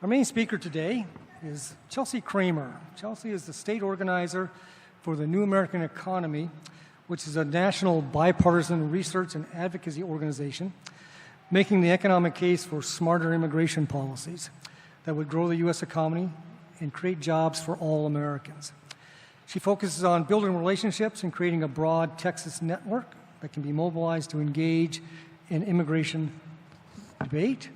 Our main speaker today is Chelsie Kramer. Chelsie is the state organizer for the New American Economy, which is a national bipartisan research and advocacy organization making the economic case for smarter immigration policies that would grow the U.S. economy and create jobs for all Americans. She focuses on building relationships and creating a broad Texas network that can be mobilized to engage in immigration debate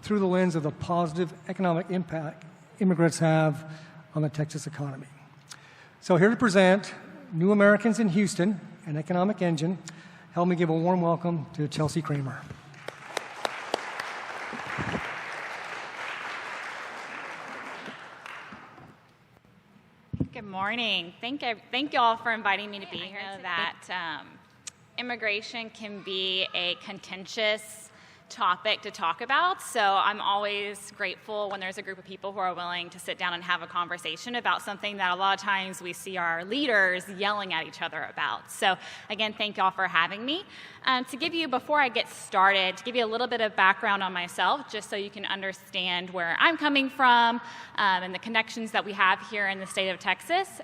through the lens of the positive economic impact immigrants have on the Texas economy. So here to present New Americans in Houston, an economic engine, help me give a warm welcome to Chelsie Kramer. Good morning. Thank you all for inviting me to be here. I know that immigration can be a contentious topic to talk about, so I'm always grateful when there's a group of people who are willing to sit down and have a conversation about something that a lot of times we see our leaders yelling at each other about. So again, thank you all for having me. Before I get started, to give you a little bit of background on myself, just so you can understand where I'm coming from and the connections that we have here in the state of Texas.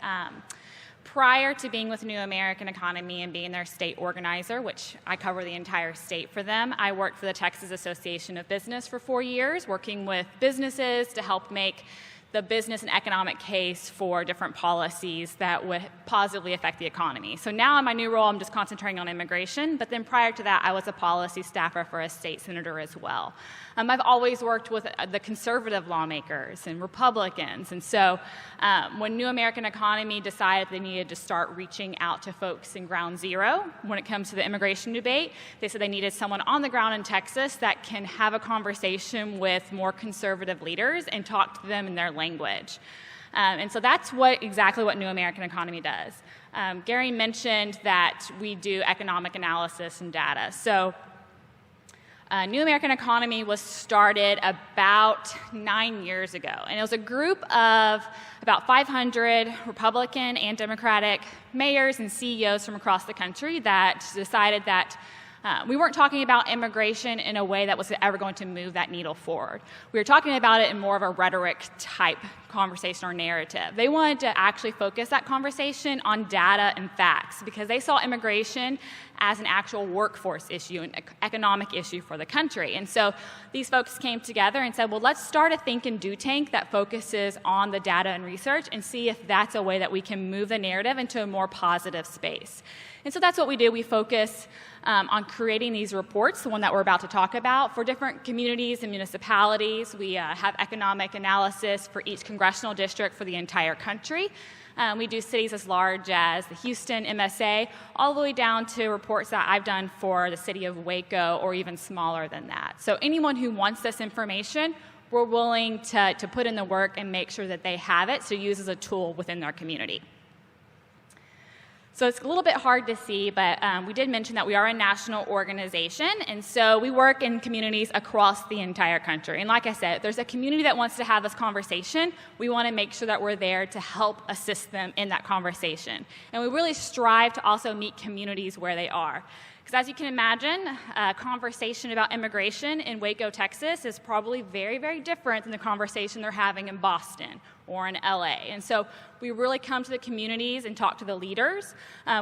Prior to being with New American Economy and being their state organizer, which I cover the entire state for them, I worked for the Texas Association of Business for 4 years, working with businesses to help make the business and economic case for different policies that would positively affect the economy. So now in my new role, I'm just concentrating on immigration, but then prior to that, I was a policy staffer for a state senator as well. I've always worked with the conservative lawmakers and Republicans, and so when New American Economy decided they needed to start reaching out to folks in ground zero when it comes to the immigration debate, they said they needed someone on the ground in Texas that can have a conversation with more conservative leaders and talk to them in their language. And so that's exactly what New American Economy does. Gary mentioned that we do economic analysis and data. So New American Economy was started about 9 years ago, and it was a group of about 500 Republican and Democratic mayors and CEOs from across the country that decided that we weren't talking about immigration in a way that was ever going to move that needle forward. We were talking about it in more of a rhetoric-type conversation or narrative. They wanted to actually focus that conversation on data and facts because they saw immigration as an actual workforce issue, an economic issue for the country. And so these folks came together and said, well, let's start a think and do tank that focuses on the data and research and see if that's a way that we can move the narrative into a more positive space. And so that's what we do. We focus on creating these reports, the one that we're about to talk about, for different communities and municipalities. We have economic analysis for each congressional district for the entire country. We do cities as large as the Houston MSA, all the way down to reports that I've done for the city of Waco, or even smaller than that. So anyone who wants this information, we're willing to put in the work and make sure that they have it to use as a tool within their community. So it's a little bit hard to see, but we did mention that we are a national organization, and so we work in communities across the entire country. And like I said, if there's a community that wants to have this conversation, we want to make sure that we're there to help assist them in that conversation. And we really strive to also meet communities where they are. Because as you can imagine, a conversation about immigration in Waco, Texas is probably very, very different than the conversation they're having in Boston or in LA. And so we really come to the communities and talk to the leaders,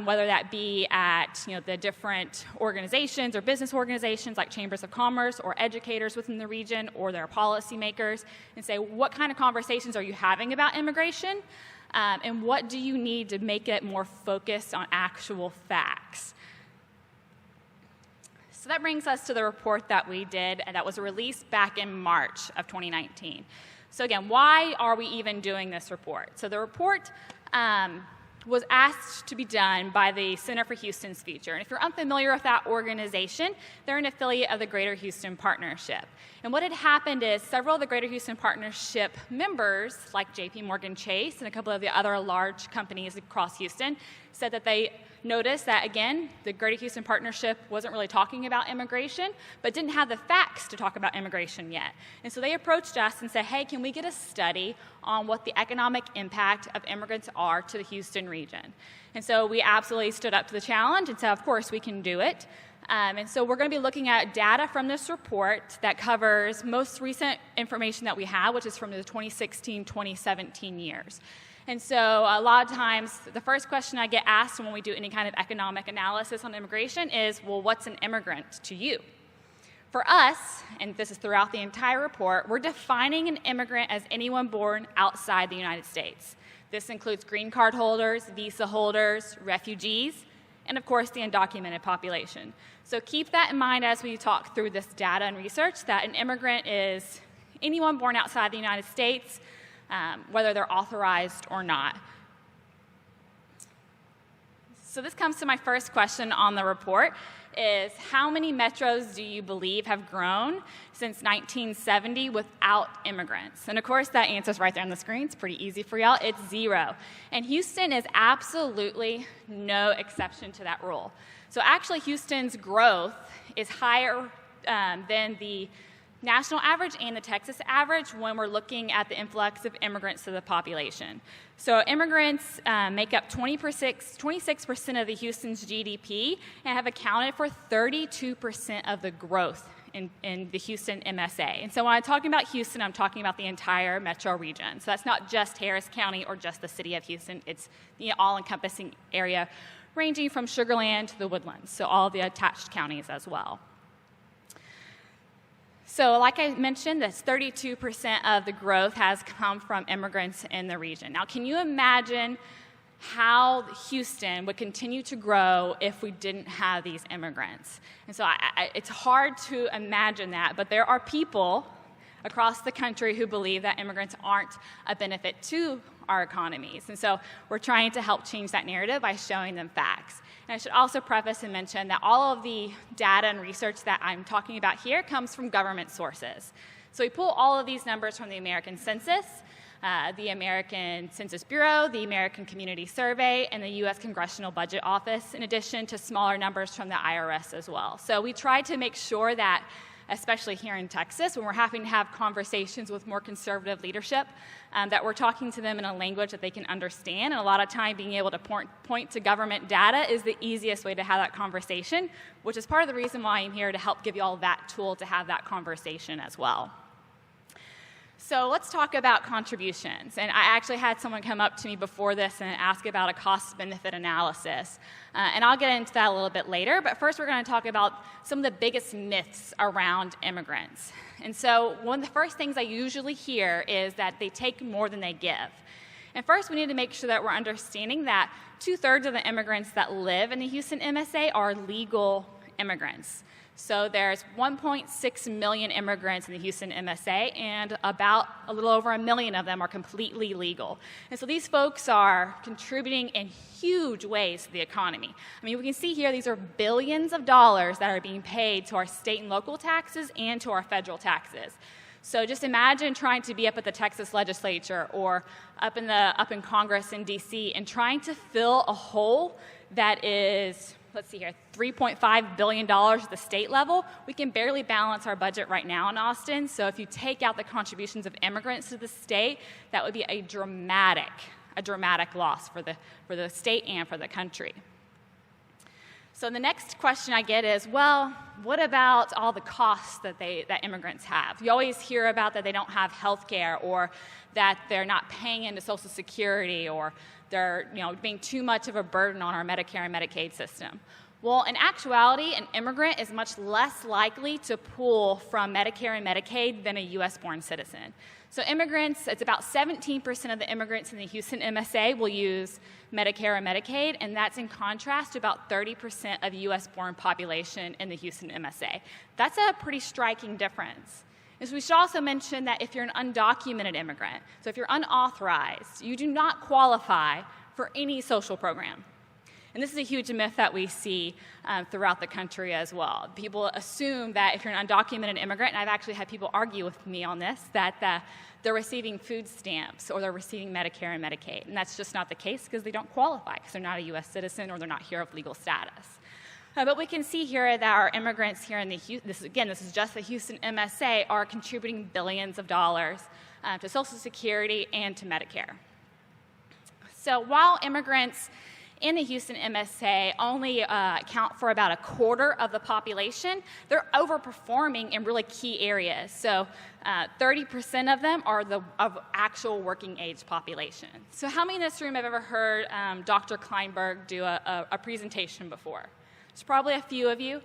whether that be at the different organizations or business organizations like chambers of commerce or educators within the region or their policymakers, and say, what kind of conversations are you having about immigration? And what do you need to make it more focused on actual facts? So that brings us to the report that we did and that was released back in March of 2019. So again, why are we even doing this report? So the report was asked to be done by the Center for Houston's Future. And if you're unfamiliar with that organization, they're an affiliate of the Greater Houston Partnership. And what had happened is several of the Greater Houston Partnership members, like JP Chase and a couple of the other large companies across Houston, said that they noticed that, again, the Greater Houston Partnership wasn't really talking about immigration, but didn't have the facts to talk about immigration yet. And so they approached us and said, hey, can we get a study on what the economic impact of immigrants are to the Houston region? And so we absolutely stood up to the challenge and said, of course, we can do it. And so we're going to be looking at data from this report that covers most recent information that we have, which is from the 2016-2017 years. And so a lot of times, the first question I get asked when we do any kind of economic analysis on immigration is, well, what's an immigrant to you? For us, and this is throughout the entire report, we're defining an immigrant as anyone born outside the United States. This includes green card holders, visa holders, refugees, and of course the undocumented population. So keep that in mind as we talk through this data and research, that an immigrant is anyone born outside the United States, whether they're authorized or not. So this comes to my first question on the report, is how many metros do you believe have grown since 1970 without immigrants? And of course, that answer's right there on the screen. It's pretty easy for y'all. It's 0. And Houston is absolutely no exception to that rule. So actually, Houston's growth is higher than the national average and the Texas average when we're looking at the influx of immigrants to the population. So immigrants make up 26% of the Houston's GDP and have accounted for 32% of the growth in the Houston MSA. And so when I'm talking about Houston, I'm talking about the entire metro region. So that's not just Harris County or just the city of Houston. It's the all-encompassing area ranging from Sugar Land to the Woodlands, so all the attached counties as well. So like I mentioned, this 32% of the growth has come from immigrants in the region. Now, can you imagine how Houston would continue to grow if we didn't have these immigrants? And so it's hard to imagine that, but there are people across the country who believe that immigrants aren't a benefit to our economies. And so we're trying to help change that narrative by showing them facts. And I should also preface and mention that all of the data and research that I'm talking about here comes from government sources. So we pull all of these numbers from the American Census, the American Census Bureau, the American Community Survey, and the U.S. Congressional Budget Office, in addition to smaller numbers from the IRS as well. So we try to make sure that, especially here in Texas, when we're having to have conversations with more conservative leadership, that we're talking to them in a language that they can understand. And a lot of time being able to point to government data is the easiest way to have that conversation, which is part of the reason why I'm here, to help give you all that tool to have that conversation as well. So let's talk about contributions. And I actually had someone come up to me before this and ask about a cost-benefit analysis. And I'll get into that a little bit later, but first we're going to talk about some of the biggest myths around immigrants. And so one of the first things I usually hear is that they take more than they give. And first we need to make sure that we're understanding that 2/3 of the immigrants that live in the Houston MSA are legal immigrants. So there's 1.6 million immigrants in the Houston MSA, and about a little over 1 million of them are completely legal. And so these folks are contributing in huge ways to the economy. I mean, we can see here these are billions of dollars that are being paid to our state and local taxes and to our federal taxes. So just imagine trying to be up at the Texas legislature or up in Congress in D.C. and trying to fill a hole that is, let's see here, $3.5 billion at the state level. We can barely balance our budget right now in Austin. So if you take out the contributions of immigrants to the state, that would be a dramatic loss for the state and for the country. So the next question I get is, well, what about all the costs that immigrants have? You always hear about that they don't have health care, or that they're not paying into Social Security, or they're being too much of a burden on our Medicare and Medicaid system. Well, in actuality, an immigrant is much less likely to pull from Medicare and Medicaid than a U.S.-born citizen. So immigrants, it's about 17% of the immigrants in the Houston MSA will use Medicare and Medicaid, and that's in contrast to about 30% of the U.S.-born population in the Houston MSA. That's a pretty striking difference. And so we should also mention that if you're an undocumented immigrant, so if you're unauthorized, you do not qualify for any social program. And this is a huge myth that we see throughout the country as well. People assume that if you're an undocumented immigrant, and I've actually had people argue with me on this, that they're receiving food stamps or they're receiving Medicare and Medicaid. And that's just not the case, because they don't qualify, because they're not a U.S. citizen or they're not here of legal status. But we can see here that our immigrants here in this is just the Houston MSA, are contributing billions of dollars to Social Security and to Medicare. So while immigrants in the Houston MSA only account for about a quarter of the population, they're overperforming in really key areas. So 30% of them are of actual working age population. So how many in this room have ever heard Dr. Kleinberg do a presentation before? There's probably a few of you.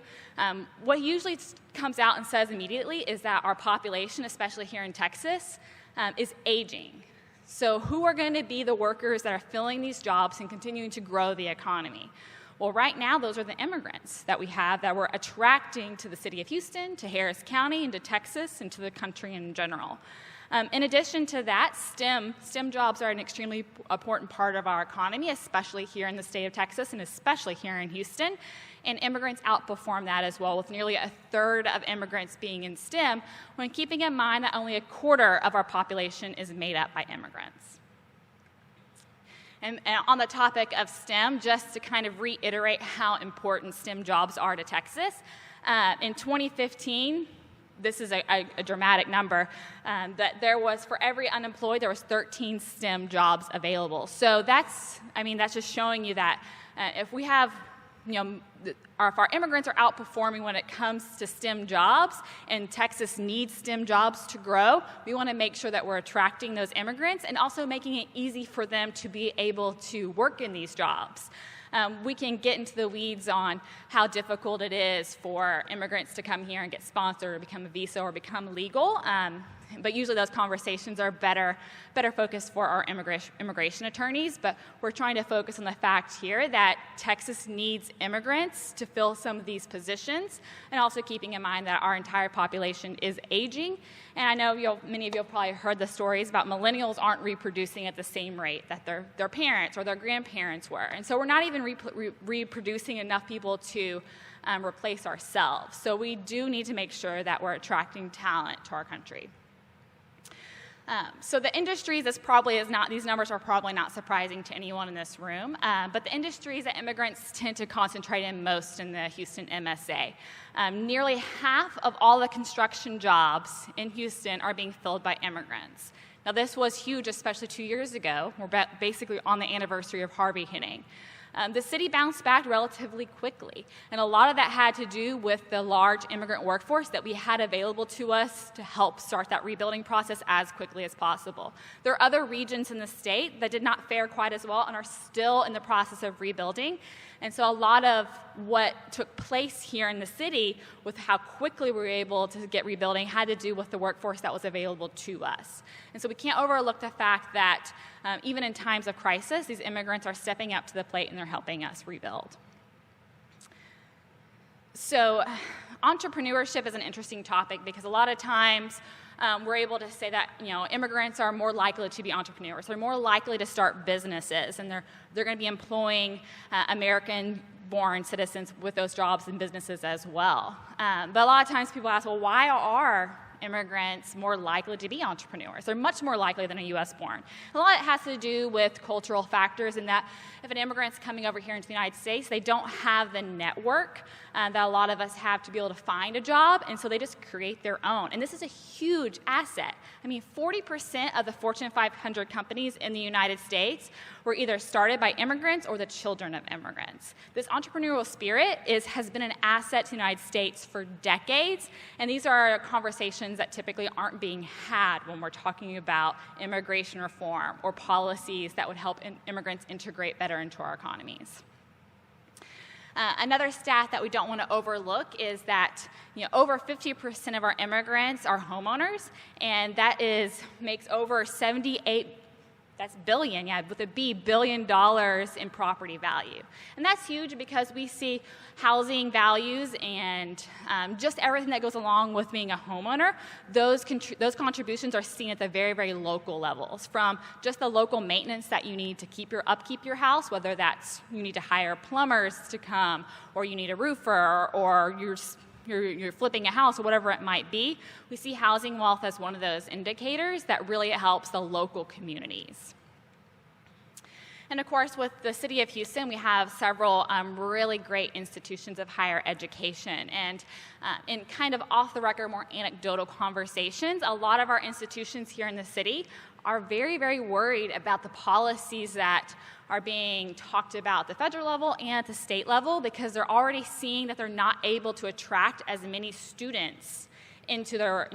What usually comes out and says immediately is that our population, especially here in Texas, is aging. So who are going to be the workers that are filling these jobs and continuing to grow the economy? Well, right now, those are the immigrants that we have that we're attracting to the city of Houston, to Harris County, and to Texas, and to the country in general. In addition to that, STEM jobs are an extremely important part of our economy, especially here in the state of Texas and especially here in Houston. And immigrants outperform that as well, with nearly a third of immigrants being in STEM, when keeping in mind that only a quarter of our population is made up by immigrants. And on the topic of STEM, just to kind of reiterate how important STEM jobs are to Texas, in 2015, this is a dramatic number, that there was, for every unemployed, there was 13 STEM jobs available. So that's just showing you that if we have, if our immigrants are outperforming when it comes to STEM jobs, and Texas needs STEM jobs to grow, we want to make sure that we're attracting those immigrants and also making it easy for them to be able to work in these jobs. We can get into the weeds on how difficult it is for immigrants to come here and get sponsored or become a visa or become legal, but usually those conversations are better focused for our immigration attorneys. But we're trying to focus on the fact here that Texas needs immigrants to fill some of these positions, and also keeping in mind that our entire population is aging. And I know many of you have probably heard the stories about millennials aren't reproducing at the same rate that their parents or their grandparents were. And so we're not even reproducing enough people to replace ourselves. So we do need to make sure that we're attracting talent to our country. So the industries, these numbers are probably not surprising to anyone in this room, but the industries that immigrants tend to concentrate in most in the Houston MSA. Nearly half of all the construction jobs in Houston are being filled by immigrants. Now, this was huge, especially 2 years ago. We're basically on the anniversary of Harvey hitting. The city bounced back relatively quickly, and a lot of that had to do with the large immigrant workforce that we had available to us to help start that rebuilding process as quickly as possible. There are other regions in the state that did not fare quite as well and are still in the process of rebuilding. And so a lot of what took place here in the city with how quickly we were able to get rebuilding had to do with the workforce that was available to us. And so we can't overlook the fact that even in times of crisis, these immigrants are stepping up to the plate and they're helping us rebuild. So entrepreneurship is an interesting topic because a lot of times we're able to say that immigrants are more likely to be entrepreneurs. They're more likely to start businesses, and they're going to be employing American-born citizens with those jobs and businesses as well. But a lot of times people ask, well, why are immigrants more likely to be entrepreneurs? They're much more likely than a U.S.-born. A lot of it has to do with cultural factors, in that if an immigrant's coming over here into the United States, they don't have the network that a lot of us have to be able to find a job, and so they just create their own. And this is a huge asset. 40% of the Fortune 500 companies in the United States were either started by immigrants or the children of immigrants. This entrepreneurial spirit has been an asset to the United States for decades, and these are conversations that typically aren't being had when we're talking about immigration reform or policies that would help immigrants integrate better into our economies. Another stat that we don't want to overlook is that over 50% of our immigrants are homeowners, and that makes over 78. That's billion, with a B, $1 billion in property value. And that's huge because we see housing values and just everything that goes along with being a homeowner. Those contributions are seen at the very, very local levels, from just the local maintenance that you need to upkeep your house, whether that's you need to hire plumbers to come, or you need a roofer, or you're flipping a house, or whatever it might be. We see housing wealth as one of those indicators that really helps the local communities. And of course, with the city of Houston, we have several really great institutions of higher education. And in kind of off-the-record, more anecdotal conversations, a lot of our institutions here in the city are very, very worried about the policies that are being talked about at the federal level and at the state level, because they're already seeing that they're not able to attract as many students into their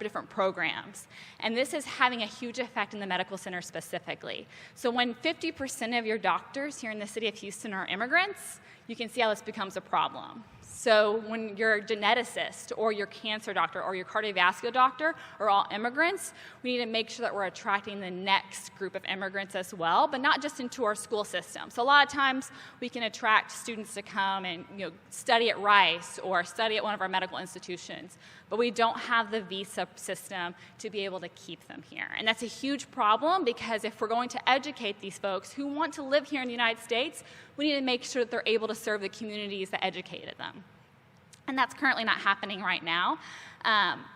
different programs. And this is having a huge effect in the medical center specifically. So when 50% of your doctors here in the city of Houston are immigrants, you can see how this becomes a problem. So when your geneticist or your cancer doctor or your cardiovascular doctor are all immigrants, we need to make sure that we're attracting the next group of immigrants as well, but not just into our school system. So a lot of times we can attract students to come and study at Rice or study at one of our medical institutions, but we don't have the visa system to be able to keep them here. And that's a huge problem, because if we're going to educate these folks who want to live here in the United States, we need to make sure that they're able to serve the communities that educated them. And that's currently not happening right now.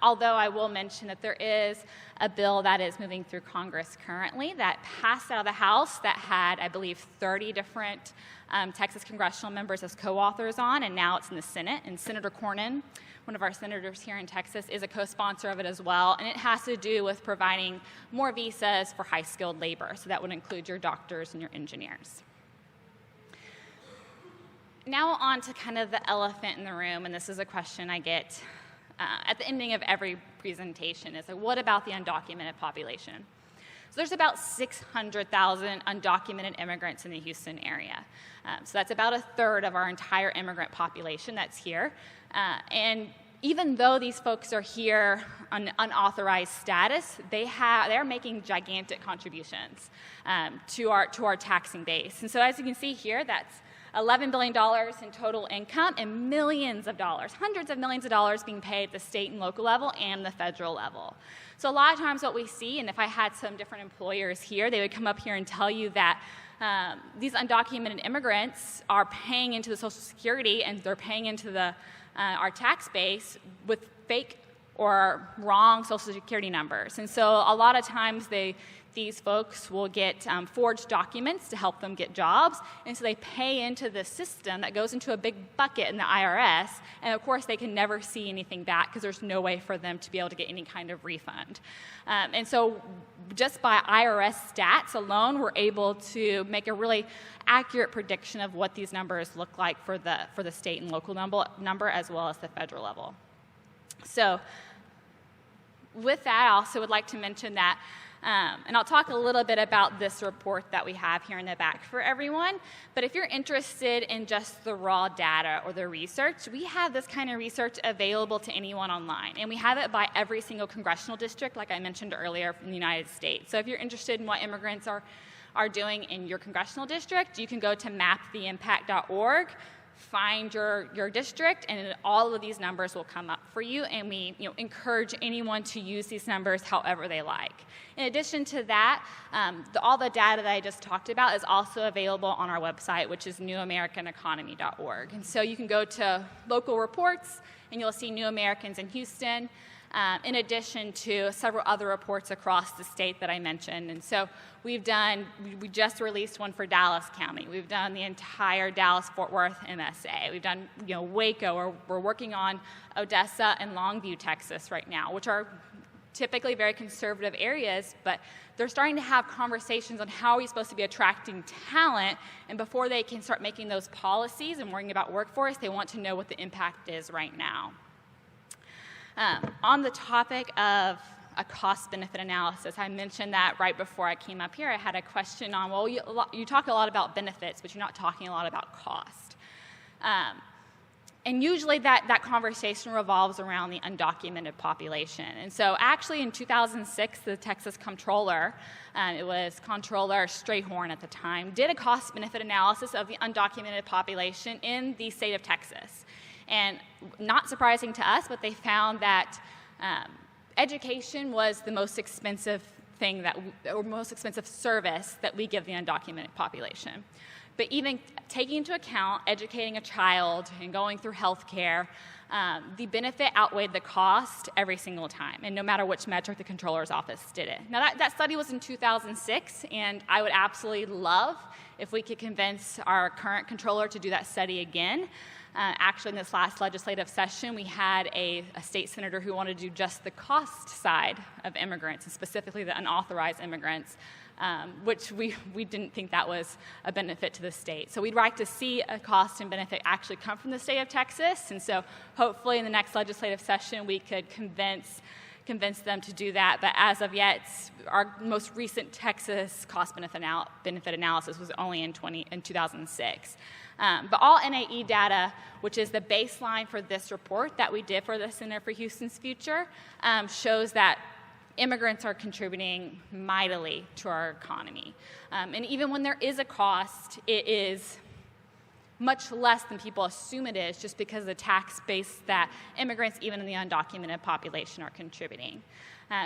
Although I will mention that there is a bill that is moving through Congress currently that passed out of the House that had, I believe, 30 different Texas congressional members as co-authors on, and now it's in the Senate. And Senator Cornyn, one of our senators here in Texas, is a co-sponsor of it as well. And it has to do with providing more visas for high-skilled labor. So that would include your doctors and your engineers. Now on to kind of the elephant in the room, and this is a question I get at the ending of every presentation, is like, what about the undocumented population? So there's about 600,000 undocumented immigrants in the Houston area. So that's about a third of our entire immigrant population that's here. And even though these folks are here on unauthorized status, they are making gigantic contributions to our taxing base. And so as you can see here, that's $11 billion in total income and millions of dollars, hundreds of millions of dollars being paid at the state and local level and the federal level. So a lot of times what we see, and if I had some different employers here, they would come up here and tell you that these undocumented immigrants are paying into the Social Security and they're paying into our tax base with fake or wrong Social Security numbers. And so a lot of times these folks will get forged documents to help them get jobs, and so they pay into the system that goes into a big bucket in the IRS, and of course they can never see anything back because there's no way for them to be able to get any kind of refund. And so just by IRS stats alone, we're able to make a really accurate prediction of what these numbers look like for the state and local number as well as the federal level. So with that, I also would like to mention that and I'll talk a little bit about this report that we have here in the back for everyone. But if you're interested in just the raw data or the research, we have this kind of research available to anyone online. And we have it by every single congressional district, like I mentioned earlier, in the United States. So if you're interested in what immigrants are doing in your congressional district, you can go to maptheimpact.org, find your district, and all of these numbers will come up for you, and we encourage anyone to use these numbers however they like. In addition to that, all the data that I just talked about is also available on our website, which is newamericaneconomy.org. And so you can go to local reports, and you'll see New Americans in Houston, in addition to several other reports across the state that I mentioned. And so we just released one for Dallas County. We've done the entire Dallas-Fort Worth MSA. We've done Waco, we're working on Odessa and Longview, Texas right now, which are typically very conservative areas, but they're starting to have conversations on how are we supposed to be attracting talent, and before they can start making those policies and worrying about workforce, they want to know what the impact is right now. On the topic of a cost-benefit analysis, I mentioned that right before I came up here. I had a question on, well, you talk a lot about benefits, but you're not talking a lot about cost. And usually that conversation revolves around the undocumented population. And so actually in 2006, the Texas Comptroller, it was Comptroller Strayhorn at the time, did a cost-benefit analysis of the undocumented population in the state of Texas. And not surprising to us, but they found that education was the most expensive thing or most expensive service that we give the undocumented population. But even taking into account educating a child and going through health care, the benefit outweighed the cost every single time, and no matter which metric the controller's office did it. Now, that study was in 2006, and I would absolutely love if we could convince our current controller to do that study again. Actually, in this last legislative session, we had a state senator who wanted to do just the cost side of immigrants, and specifically the unauthorized immigrants, which we didn't think that was a benefit to the state. So we'd like to see a cost and benefit actually come from the state of Texas, and so hopefully in the next legislative session we could convince them to do that. But as of yet, our most recent Texas cost-benefit analysis was only in 2006. But all NAE data, which is the baseline for this report that we did for the Center for Houston's Future, shows that immigrants are contributing mightily to our economy. And even when there is a cost, it is much less than people assume it is, just because of the tax base that immigrants, even in the undocumented population, are contributing.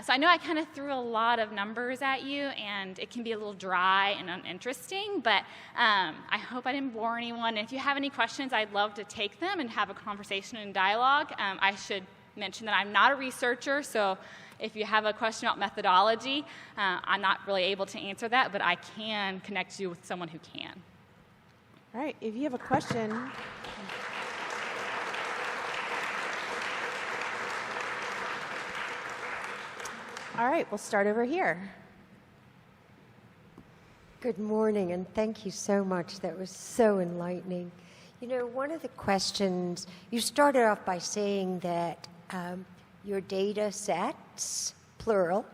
So I know I kind of threw a lot of numbers at you, and it can be a little dry and uninteresting, but I hope I didn't bore anyone. And if you have any questions, I'd love to take them and have a conversation and dialogue. I should mention that I'm not a researcher, so if you have a question about methodology, I'm not really able to answer that, but I can connect you with someone who can. All right, if you have a question. All right, we'll start over here. Good morning, and thank you so much. That was so enlightening. You know, one of the questions, you started off by saying that your data sets, plural,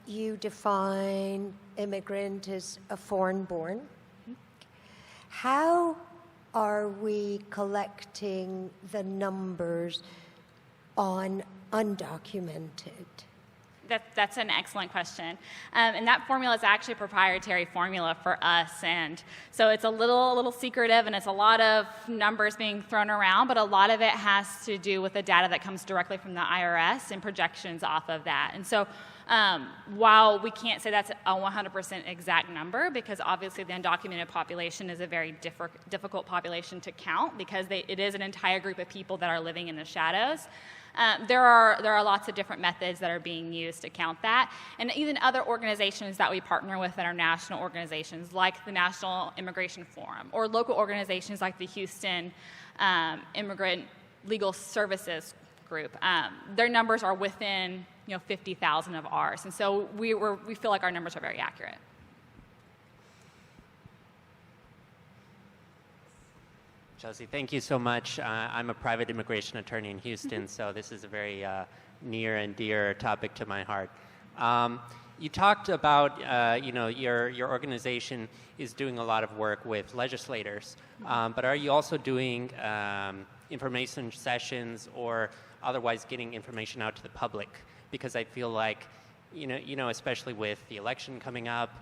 you define immigrant as a foreign-born. How are we collecting the numbers on undocumented? That's an excellent question. And that formula is actually a proprietary formula for us. And so it's a little secretive, and it's a lot of numbers being thrown around, but a lot of it has to do with the data that comes directly from the IRS and projections off of that. And so while we can't say that's a 100% exact number, because obviously the undocumented population is a very difficult population to count, because it is an entire group of people that are living in the shadows. There are lots of different methods that are being used to count that, and even other organizations that we partner with that are national organizations, like the National Immigration Forum, or local organizations like the Houston Immigrant Legal Services Group. Their numbers are within 50,000 of ours, and so we feel like our numbers are very accurate. Chelsie, thank you so much. I'm a private immigration attorney in Houston, so this is a very near and dear topic to my heart. You talked about, your organization is doing a lot of work with legislators, but are you also doing information sessions or otherwise getting information out to the public? Because I feel like, especially with the election coming up,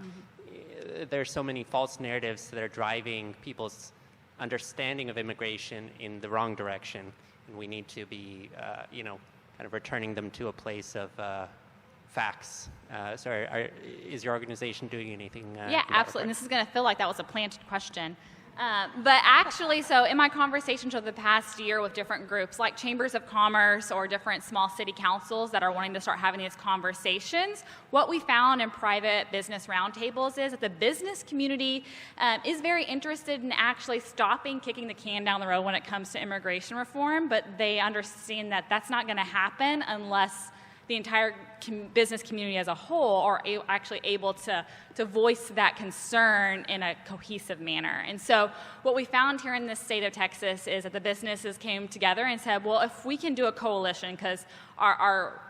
there's so many false narratives that are driving people's understanding of immigration in the wrong direction, and we need to be, kind of returning them to a place of facts. Is your organization doing anything? Yeah, absolutely. And this is going to feel like that was a planted question. But actually, so in my conversations over the past year with different groups like chambers of commerce or different small city councils that are wanting to start having these conversations, what we found in private business roundtables is that the business community is very interested in actually stopping kicking the can down the road when it comes to immigration reform, but they understand that that's not going to happen unless the entire business community as a whole are actually able to voice that concern in a cohesive manner. And so what we found here in the state of Texas is that the businesses came together and said, well, if we can do a coalition, because our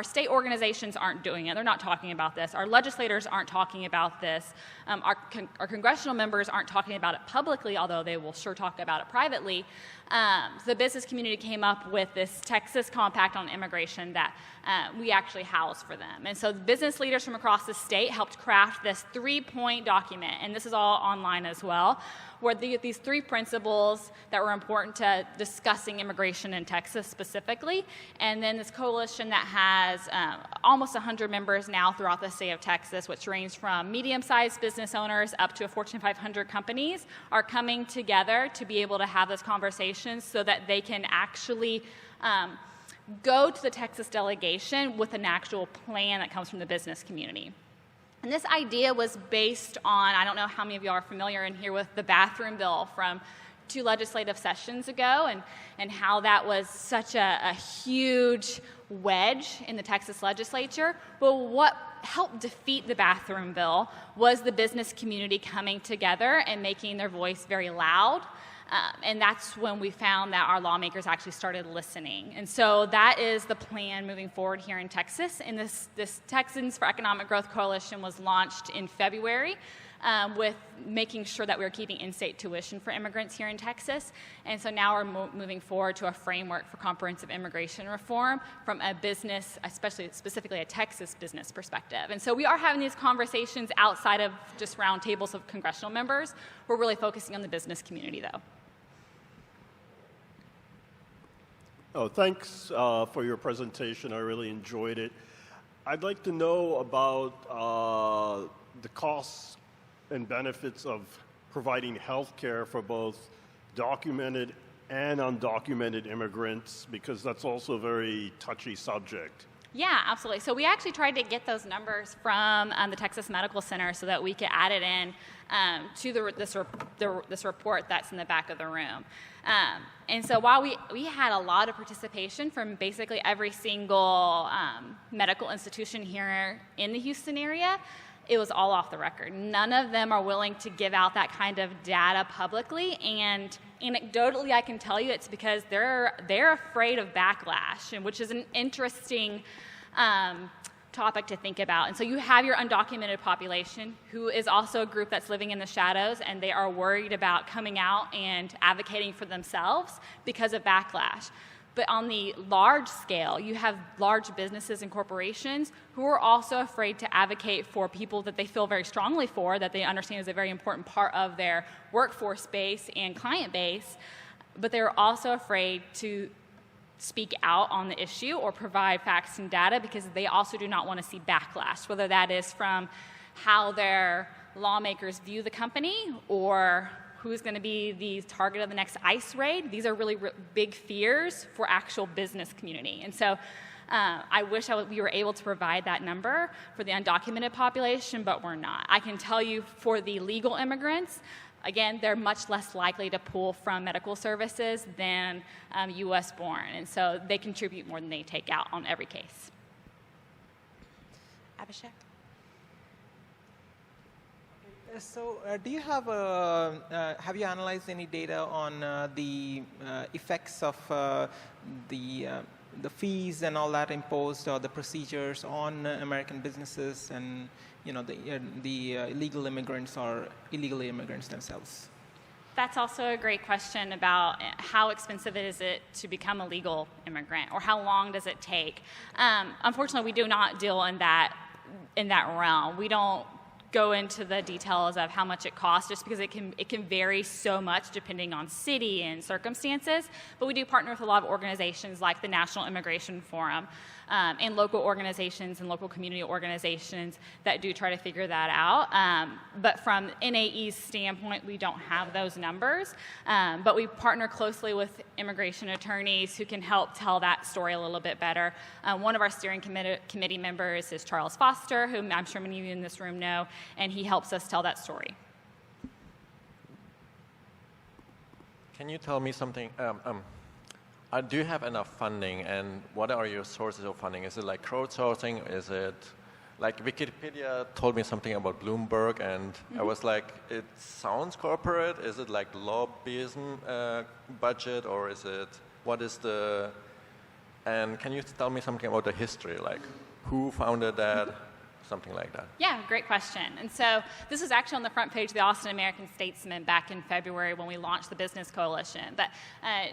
state organizations aren't doing it. They're not talking about this. Our legislators aren't talking about this. Our congressional members aren't talking about it publicly, although they will sure talk about it privately. The business community came up with this Texas Compact on Immigration that we actually house for them. And so the business leaders from across the state helped craft this 3-point document, and this is all online as well, where these 3 principles that were important to discussing immigration in Texas specifically, and then this coalition that had has almost 100 members now throughout the state of Texas, which range from medium-sized business owners up to Fortune 500 companies, are coming together to be able to have those conversations so that they can actually go to the Texas delegation with an actual plan that comes from the business community. And this idea was based on, I don't know how many of you are familiar in here with the bathroom bill from 2 legislative sessions ago, and how that was such a huge wedge in the Texas legislature. But what helped defeat the bathroom bill was the business community coming together and making their voice very loud. And that's when we found that our lawmakers actually started listening. And so that is the plan moving forward here in Texas. And this Texans for Economic Growth Coalition was launched in February with making sure that we were keeping in-state tuition for immigrants here in Texas. And so now we're moving forward to a framework for comprehensive immigration reform from a business, specifically a Texas business perspective. And so we are having these conversations outside of just round tables of congressional members. We're really focusing on the business community, though. Oh, thanks for your presentation. I really enjoyed it. I'd like to know about the costs and benefits of providing health care for both documented and undocumented immigrants, because that's also a very touchy subject. Yeah, absolutely. So we actually tried to get those numbers from the Texas Medical Center so that we could add it in to this report that's in the back of the room. And so while we had a lot of participation from basically every single medical institution here in the Houston area, it was all off the record. None of them are willing to give out that kind of data publicly, and anecdotally I can tell you it's because they're afraid of backlash, and which is an interesting topic to think about. And so you have your undocumented population, who is also a group that's living in the shadows, and they are worried about coming out and advocating for themselves because of backlash. But on the large scale, you have large businesses and corporations who are also afraid to advocate for people that they feel very strongly for, that they understand is a very important part of their workforce base and client base, but they're also afraid to speak out on the issue or provide facts and data because they also do not want to see backlash, whether that is from how their lawmakers view the company or who's going to be the target of the next ICE raid. These are really big fears for actual business community. And so I wish we were able to provide that number for the undocumented population, but we're not. I can tell you for the legal immigrants, again, they're much less likely to pull from medical services than U.S. born. And so they contribute more than they take out on every case. Abhishek? So, do you have you analyzed any data on the effects of the fees and all that imposed, or the procedures on American businesses and the illegal immigrants or illegal immigrants themselves? That's also a great question about how expensive is it to become a legal immigrant, or how long does it take? Unfortunately, we do not deal in that realm. We don't go into the details of how much it costs, just because it can vary so much depending on city and circumstances. But we do partner with a lot of organizations like the National Immigration Forum and local organizations and local community organizations that do try to figure that out. But from NAE's standpoint, we don't have those numbers. But we partner closely with immigration attorneys who can help tell that story a little bit better. One of our steering committee members is Charles Foster, whom I'm sure many of you in this room know, and he helps us tell that story. Can you tell me something? Do you have enough funding, and what are your sources of funding? Is it like crowdsourcing? Is it like Wikipedia told me something about Bloomberg, and I was like, it sounds corporate. Is it like lobbyism budget, or is it, what is and can you tell me something about the history? Like, who founded that? something like that? Yeah, great question. And so this was actually on the front page of the Austin American-Statesman back in February when we launched the Business Coalition. But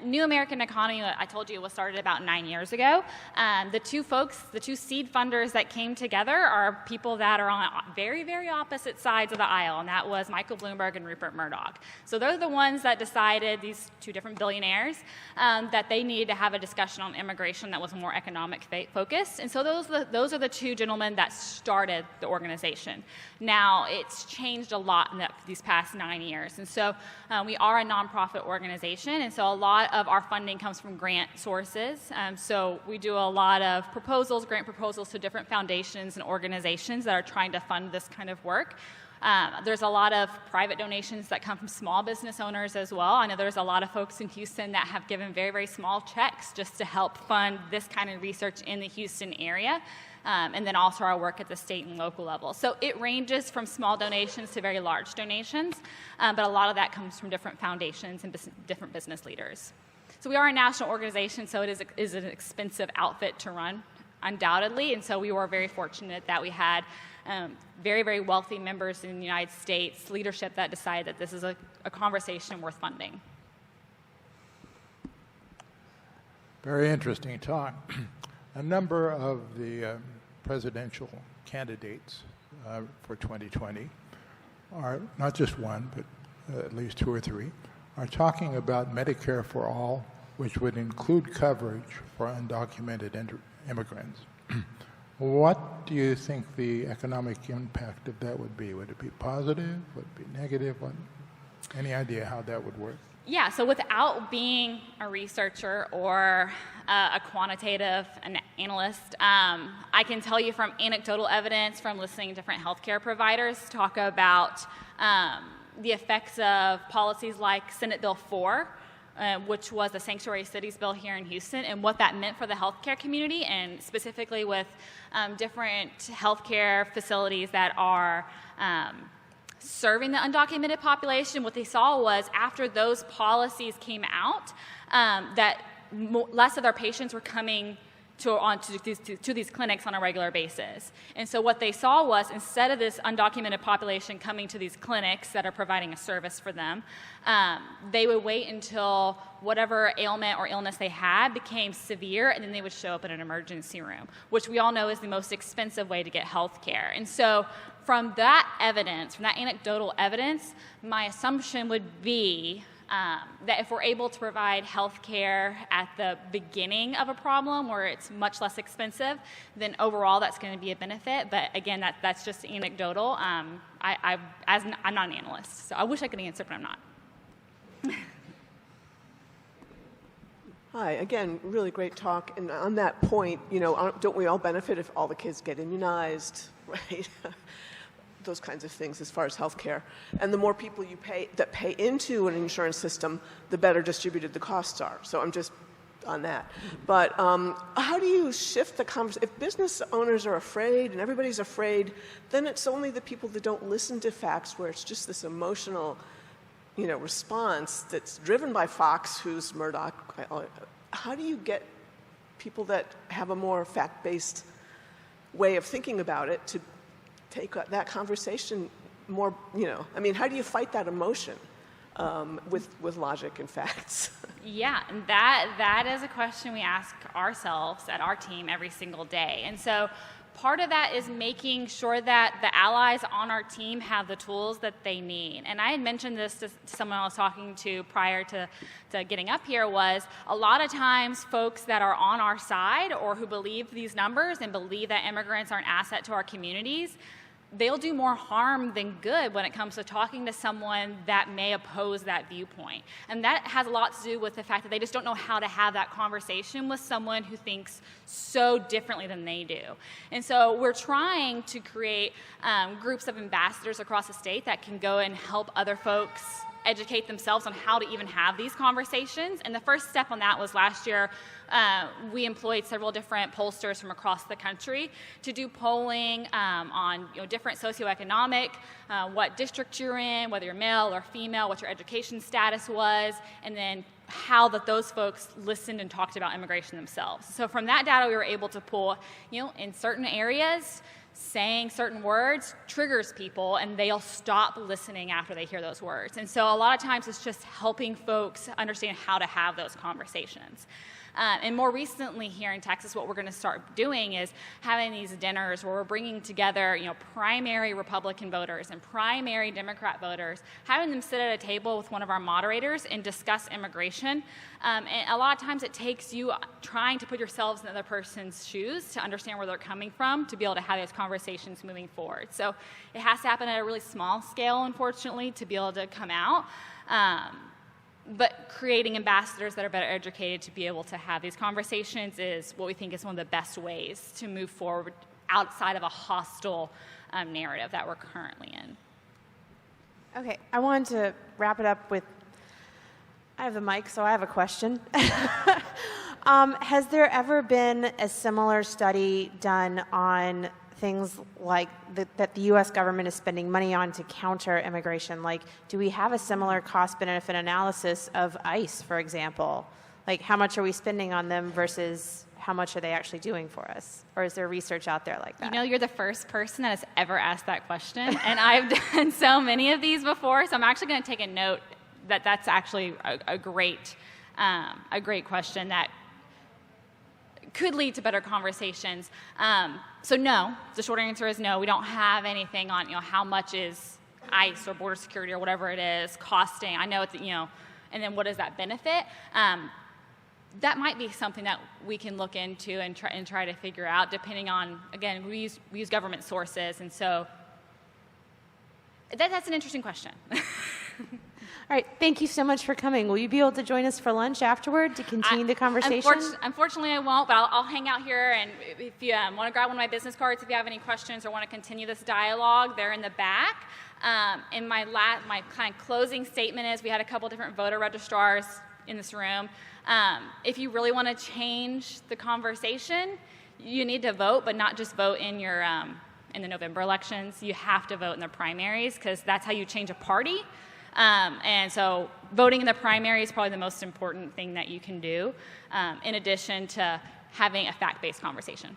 New American Economy, I told you, was started about 9 years ago. The two seed funders that came together are people that are on very, very opposite sides of the aisle, and that was Michael Bloomberg and Rupert Murdoch. So they're the ones that decided, these two different billionaires, that they needed to have a discussion on immigration that was more economic focused. And so those are the two gentlemen that started the organization. Now, it's changed a lot in these past 9 years. And so we are a nonprofit organization, and so a lot of our funding comes from grant sources. So we do a lot of grant proposals to different foundations and organizations that are trying to fund this kind of work. There's a lot of private donations that come from small business owners as well. I know there's a lot of folks in Houston that have given very, very small checks just to help fund this kind of research in the Houston area. And then also our work at the state and local level. So it ranges from small donations to very large donations, but a lot of that comes from different foundations and different business leaders. So we are a national organization, so it is an expensive outfit to run, undoubtedly, and so we were very fortunate that we had very, very wealthy members in the United States, leadership that decided that this is a conversation worth funding. Very interesting talk. A number of the presidential candidates for 2020 are, not just one, but at least 2 or 3, are talking about Medicare for all, which would include coverage for undocumented immigrants. What do you think the economic impact of that would be? Would it be positive? Would it be negative? Any idea how that would work? Yeah, so without being a researcher or a quantitative analyst, I can tell you from anecdotal evidence from listening to different healthcare providers talk about the effects of policies like Senate Bill 4, which was the Sanctuary Cities bill here in Houston, and what that meant for the healthcare community, and specifically with different healthcare facilities that are serving the undocumented population. What they saw was after those policies came out, that less of their patients were coming to these clinics on a regular basis. And so what they saw was, instead of this undocumented population coming to these clinics that are providing a service for them, they would wait until whatever ailment or illness they had became severe, and then they would show up in an emergency room, which we all know is the most expensive way to get health care. And so from that evidence, from that anecdotal evidence, my assumption would be that if we're able to provide health care at the beginning of a problem where it's much less expensive, then overall that's going to be a benefit. But again, that's just anecdotal. I'm not an analyst, so I wish I could answer, but I'm not. Hi, again, really great talk. And on that point, don't we all benefit if all the kids get immunized, right? Those kinds of things as far as healthcare. And the more people you that pay into an insurance system, the better distributed the costs are. So I'm just on that. But how do you shift the conversation? If business owners are afraid and everybody's afraid, then it's only the people that don't listen to facts, where it's just this emotional, response that's driven by Fox, who's Murdoch. How do you get people that have a more fact-based way of thinking about it to take that conversation more, how do you fight that emotion with logic and facts? Yeah, and that is a question we ask ourselves at our team every single day. And so part of that is making sure that the allies on our team have the tools that they need. And I had mentioned this to someone I was talking to prior to getting up here, was a lot of times folks that are on our side or who believe these numbers and believe that immigrants are an asset to our communities, they'll do more harm than good when it comes to talking to someone that may oppose that viewpoint. And that has a lot to do with the fact that they just don't know how to have that conversation with someone who thinks so differently than they do. And so we're trying to create groups of ambassadors across the state that can go and help other folks educate themselves on how to even have these conversations. And the first step on that was last year, we employed several different pollsters from across the country to do polling on different socioeconomic, what district you're in, whether you're male or female, what your education status was, and then how those folks listened and talked about immigration themselves. So from that data, we were able to pull, in certain areas, saying certain words triggers people, and they'll stop listening after they hear those words. And so a lot of times it's just helping folks understand how to have those conversations. And more recently here in Texas, what we're going to start doing is having these dinners where we're bringing together, primary Republican voters and primary Democrat voters, having them sit at a table with one of our moderators and discuss immigration. And a lot of times it takes you trying to put yourselves in the other person's shoes to understand where they're coming from to be able to have those conversations moving forward. So it has to happen at a really small scale, unfortunately, to be able to come out. But creating ambassadors that are better educated to be able to have these conversations is what we think is one of the best ways to move forward outside of a hostile narrative that we're currently in. Okay, I wanted to wrap it up with, I have the mic, so I have a question. Has there ever been a similar study done on things like that the U.S. government is spending money on to counter immigration? Like, do we have a similar cost-benefit analysis of ICE, for example? Like, how much are we spending on them versus how much are they actually doing for us? Or is there research out there like that? You're the first person that has ever asked that question, and I've done so many of these before, so I'm actually going to take a note that that's actually a great question that could lead to better conversations. So no, the short answer is no. We don't have anything on how much is ICE or border security or whatever it is costing. I know it's and then what does that benefit? That might be something that we can look into and try to figure out, depending on, again, we use government sources, and so that's an interesting question. All right, thank you so much for coming. Will you be able to join us for lunch afterward to continue the conversation? Unfortunately, I won't, but I'll hang out here, and if you want to grab one of my business cards, if you have any questions or want to continue this dialogue, they're in the back. And my kind of closing statement is we had a couple different voter registrars in this room. If you really want to change the conversation, you need to vote, but not just vote in your in the November elections. You have to vote in the primaries, because that's how you change a party. And so voting in the primary is probably the most important thing that you can do, in addition to having a fact-based conversation.